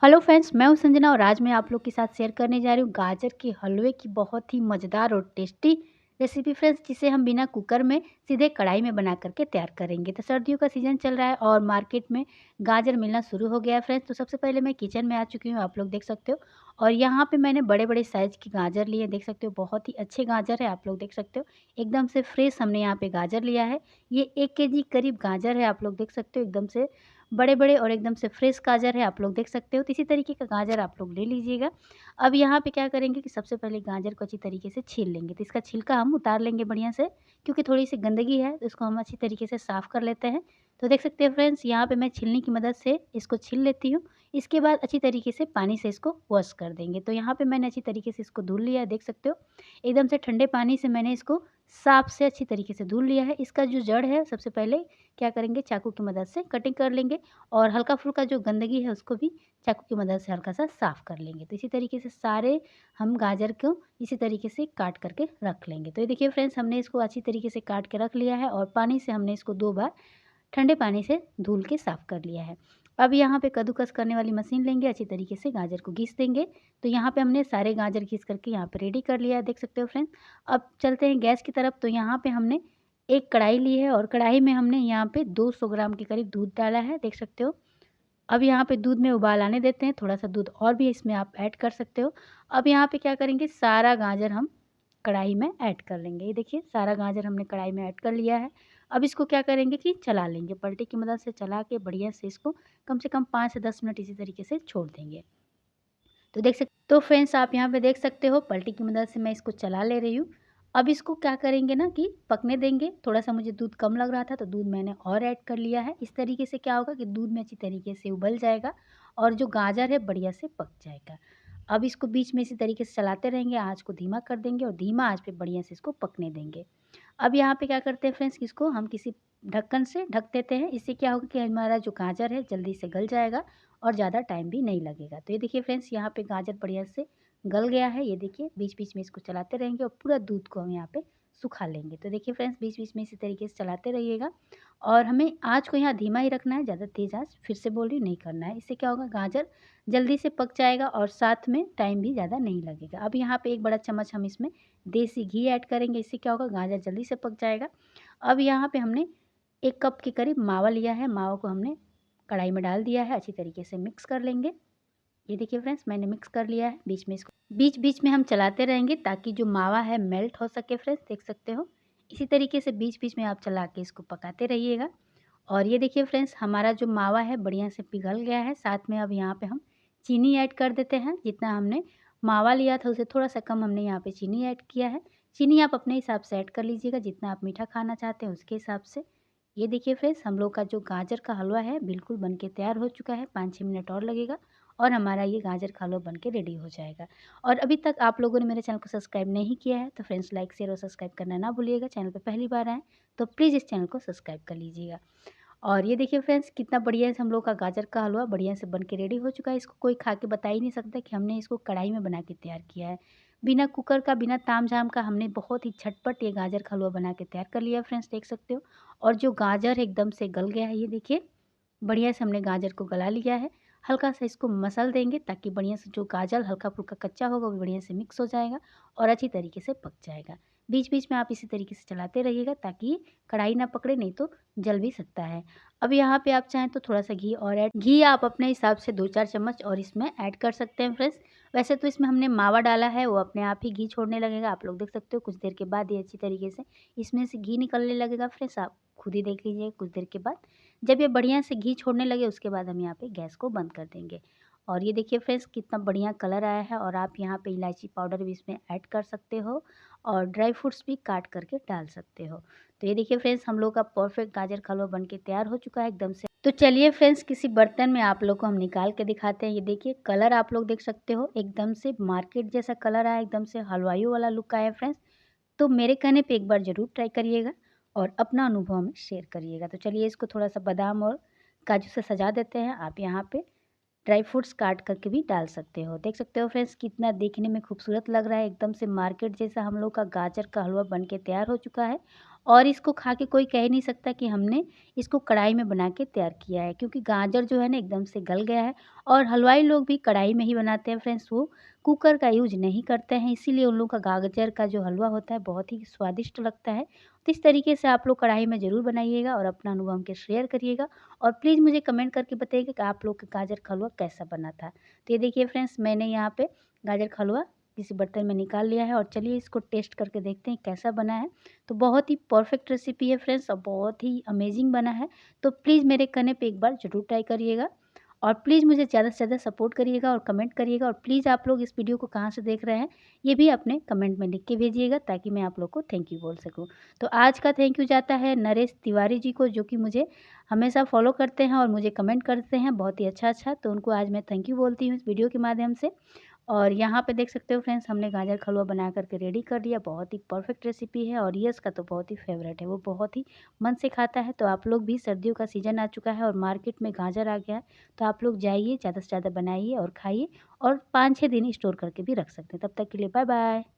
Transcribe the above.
Hello friends, मैं हूं संजना और आज मैं आप लोग के साथ शेयर करने जा रही हूं गाजर के हलवे की बहुत ही मज़ेदार और टेस्टी रेसिपी फ्रेंड्स, जिसे हम बिना कुकर में सीधे कढ़ाई में बना करके तैयार करेंगे। तो सर्दियों का सीज़न चल रहा है और मार्केट में गाजर मिलना शुरू हो गया है फ्रेंड्स। तो सबसे पहले मैं किचन में आ चुकी हूँ, आप लोग देख सकते हो। और यहाँ पे मैंने बड़े बड़े साइज़ की गाजर लिए, देख सकते हो बहुत ही अच्छे गाजर है, आप लोग देख सकते हो। एकदम से फ्रेश हमने यहाँ पे गाजर लिया है। ये 1 केजी करीब गाजर है, आप लोग देख सकते हो। एकदम से बड़े-बड़े और एकदम से फ्रेश गाजर है, आप लोग देख सकते हो। तो इसी तरीके का गाजर आप लोग ले लीजिएगा। अब यहाँ पे क्या करेंगे कि सबसे पहले गाजर को अच्छी तरीके से छील लेंगे। तो इसका छिलका हम उतार लेंगे बढ़िया से, क्योंकि थोड़ी-सी गंदगी है, तो इसको हम अच्छी तरीके से साफ़ कर लेते हैं। तो देख सकते हैं फ्रेंड्स, यहाँ पे मैं छीलनी की मदद से इसको छील लेती हूँ। इसके बाद अच्छी तरीके से पानी से इसको वॉश कर देंगे। तो यहाँ पे मैंने अच्छी तरीके से इसको धुल लिया है, देख सकते हो। एकदम से ठंडे पानी से मैंने इसको साफ़ से अच्छी तरीके से धुल लिया है। इसका जो जड़ है, सबसे पहले क्या करेंगे, चाकू की मदद से कटिंग कर लेंगे और हल्का-फुल्का जो गंदगी है उसको भी चाकू की मदद से हल्का-सा साफ़ कर लेंगे। तो इसी तरीके से सारे हम गाजर को इसी तरीके से काट करके रख लेंगे। तो ये देखिए फ्रेंड्स, हमने इसको अच्छी तरीके से काट के रख लिया है और पानी से हमने इसको 2 बार ठंडे पानी से धुल के साफ़ कर लिया है। अब यहाँ पे कद्दूकस करने वाली मशीन लेंगे, अच्छी तरीके से गाजर को घिस देंगे। तो यहाँ पे हमने सारे गाजर घिस करके यहाँ पे रेडी कर लिया है, देख सकते हो फ्रेंड्स। अब चलते हैं गैस की तरफ। तो यहाँ पे हमने एक कढ़ाई ली है और कढ़ाई में हमने यहाँ पे 200 ग्राम के करीब दूध डाला है, देख सकते हो। अब यहाँ पे दूध में उबाल आने देते हैं, थोड़ा-सा दूध और भी इसमें आप ऐड कर सकते हो। अब यहाँ पे क्या करेंगे, सारा गाजर हम कढ़ाई में ऐड कर लेंगे। ये देखिए सारा गाजर हमने कढ़ाई में ऐड कर लिया है। अब इसको क्या करेंगे कि चला लेंगे, पलटे की मदद से चला के बढ़िया से इसको कम से कम 5 से 10 मिनट इसी तरीके से छोड़ देंगे। तो तो फ्रेंड्स, आप यहाँ पे देख सकते हो पलटी की मदद से मैं इसको चला ले रही हूँ। अब इसको क्या करेंगे ना कि पकने देंगे। थोड़ा-सा मुझे दूध कम लग रहा था तो दूध मैंने और ऐड कर लिया है। इस तरीके से क्या होगा कि दूध में अच्छी तरीके से उबल जाएगा और जो गाजर है बढ़िया से पक जाएगा। अब इसको बीच में इसी तरीके से चलाते रहेंगे, आँच को धीमा कर देंगे और धीमा आँच पे बढ़िया से इसको पकने देंगे। अब यहाँ पे क्या करते हैं फ्रेंड्स, इसको हम किसी ढक्कन से ढक देते हैं। इससे क्या होगा कि हमारा जो गाजर है जल्दी से गल जाएगा और ज़्यादा टाइम भी नहीं लगेगा। तो ये देखिए फ्रेंड्स, यहाँ पे गाजर बढ़िया से गल गया है। ये देखिए बीच-बीच में इसको चलाते रहेंगे और पूरा दूध को हम यहाँ पे सुखा लेंगे। तो देखिए फ्रेंड्स, बीच-बीच में इसी तरीके से चलाते रहिएगा और हमें आँच को यहाँ धीमा ही रखना है, ज़्यादा तेज़ आँच फिर से बोल रही हूँ नहीं करना है। इससे क्या होगा, गाजर जल्दी से पक जाएगा और साथ में टाइम भी ज़्यादा नहीं लगेगा। अब यहाँ पे 1 बड़ा चम्मच हम इसमें देसी घी ऐड करेंगे। इससे क्या होगा, गाजर जल्दी से पक जाएगा। अब यहाँ पे हमने 1 कप के करीब मावा लिया है। मावा को हमने कढ़ाई में डाल दिया है, अच्छी तरीके से मिक्स कर लेंगे। ये देखिए फ्रेंड्स, मैंने मिक्स कर लिया है। बीच-बीच में हम चलाते रहेंगे ताकि जो मावा है मेल्ट हो सके फ्रेंड्स, देख सकते हो। इसी तरीके से बीच-बीच में आप चला के इसको पकाते रहिएगा। और ये देखिए फ्रेंड्स, हमारा जो मावा है बढ़िया से पिघल गया है। साथ में अब यहाँ पे हम चीनी ऐड कर देते हैं। जितना हमने मावा लिया था उससे थोड़ा-सा कम हमने यहाँ पे चीनी ऐड किया है। चीनी आप अपने हिसाब से ऐड कर लीजिएगा, जितना आप मीठा खाना चाहते हैं उसके हिसाब से। ये देखिए फ्रेंड्स, हम लोग का जो गाजर का हलवा है बिल्कुल बन के तैयार हो चुका है। 5-6 मिनट और लगेगा और हमारा ये गाजर का हलवा बन के रेडी हो जाएगा। और अभी तक आप लोगों ने मेरे चैनल को सब्सक्राइब नहीं किया है तो फ्रेंड्स, लाइक, शेयर और सब्सक्राइब करना ना भूलिएगा। चैनल पे पहली बार आएँ तो प्लीज़ इस चैनल को सब्सक्राइब कर लीजिएगा। और ये देखिए फ्रेंड्स, कितना बढ़िया से हम लोग का गाजर का हलवा बढ़िया से बन के रेडी हो चुका है। इसको कोई खा के बता ही नहीं सकता कि हमने इसको कढ़ाई में बना के तैयार किया है। बिना कुकर का, बिना तामझाम का हमने बहुत ही झटपट ये गाजर का हलवा बना के तैयार कर लिया है फ्रेंड्स, देख सकते हो। और जो गाजर एकदम से गल गया है, ये देखिए बढ़िया से हमने गाजर को गला लिया है। हल्का सा इसको मसल देंगे ताकि बढ़िया से जो गाजर हल्का-फुल्का कच्चा होगा वो बढ़िया से मिक्स हो जाएगा और अच्छी तरीके से पक जाएगा। बीच-बीच में आप इसी तरीके से चलाते रहिएगा ताकि ये कढ़ाई ना पकड़े, नहीं तो जल भी सकता है। अब यहाँ पे आप चाहें तो थोड़ा-सा घी आप अपने हिसाब से 2-4 चम्मच और इसमें ऐड कर सकते हैं फ्रेंड्स। वैसे तो इसमें हमने मावा डाला है, वो अपने आप ही घी छोड़ने लगेगा। आप लोग देख सकते हो कुछ देर के बाद ये अच्छी तरीके से इसमें से घी निकलने लगेगा फ्रेंड्स, आप खुद ही देख लीजिए कुछ देर के बाद। जब ये बढ़िया से घी छोड़ने लगे उसके बाद हम यहाँ पे गैस को बंद कर देंगे। और ये देखिए फ्रेंड्स, कितना बढ़िया कलर आया है और आप यहाँ पे इलायची पाउडर भी इसमें ऐड कर सकते हो और ड्राई फ्रूट्स भी काट करके डाल सकते हो। तो ये देखिए फ्रेंड्स, हम लोग का परफेक्ट गाजर का हलवा बन के तैयार हो चुका है एकदम से। तो चलिए फ्रेंड्स, किसी बर्तन में आप लोग को हम निकाल के दिखाते हैं। ये देखिए कलर आप लोग देख सकते हो, एकदम से मार्केट जैसा कलर आया, एकदम से हलवाइयों वाला लुक आया फ्रेंड्स। तो मेरे कहने पे एक बार ज़रूर ट्राई करिएगा और अपना अनुभव हमें शेयर करिएगा। तो चलिए इसको थोड़ा-सा बादाम और काजू से सजा देते हैं। आप यहाँ पे ड्राई फ्रूट्स काट करके भी डाल सकते हो। देख सकते हो फ्रेंड्स, कितना देखने में खूबसूरत लग रहा है, एकदम से मार्केट जैसा हम लोग का गाजर का हलवा बन के तैयार हो चुका है। और इसको खा के कोई कह ही नहीं सकता कि हमने इसको कढ़ाई में बना के तैयार किया है, क्योंकि गाजर जो है ना एकदम से गल गया है। और हलवाई लोग भी कढ़ाई में ही बनाते हैं फ्रेंड्स, वो कुकर का यूज़ नहीं करते हैं, इसीलिए उन लोगों का गाजर का जो हलवा होता है बहुत ही स्वादिष्ट लगता है। तो इस तरीके से आप लोग कढ़ाई में ज़रूर बनाइएगा और अपना अनुभव हमके शेयर करिएगा। और प्लीज़ मुझे कमेंट करके बताइएगा कि आप लोग का गाजर का हलवा कैसा बना था। तो ये देखिए फ्रेंड्स, मैंने यहाँ पे गाजर का हलवा किसी बर्तन में निकाल लिया है और चलिए इसको टेस्ट करके देखते हैं कैसा बना है। तो बहुत ही परफेक्ट रेसिपी है फ्रेंड्स और बहुत ही अमेजिंग बना है। तो प्लीज़ मेरे कहने पे एक बार ज़रूर ट्राई करिएगा और प्लीज़ मुझे ज़्यादा से ज़्यादा सपोर्ट करिएगा और कमेंट करिएगा। और प्लीज़ आप लोग इस वीडियो को कहाँ से देख रहे हैं, ये भी अपने कमेंट में लिख के भेजिएगा, ताकि मैं आप लोग को थैंक यू बोल सकूँ। तो आज का थैंक यू जाता है नरेश तिवारी जी को, जो कि मुझे हमेशा फॉलो करते हैं और मुझे कमेंट करते हैं बहुत ही अच्छा-अच्छा। तो उनको आज मैं थैंक यू बोलती हूँ इस वीडियो के माध्यम से। और यहाँ पे देख सकते हो फ्रेंड्स, हमने गाजर का हलवा बना कर के रेडी कर लिया। बहुत ही परफेक्ट रेसिपी है और यश का तो बहुत ही फेवरेट है, वो बहुत ही मन से खाता है। तो आप लोग भी, सर्दियों का सीज़न आ चुका है और मार्केट में गाजर आ गया है, तो आप लोग जाइए, ज़्यादा से ज़्यादा बनाइए और खाइए और 5-6 दिन स्टोर करके भी रख सकते हैं। तब तक के लिए बाय बाय।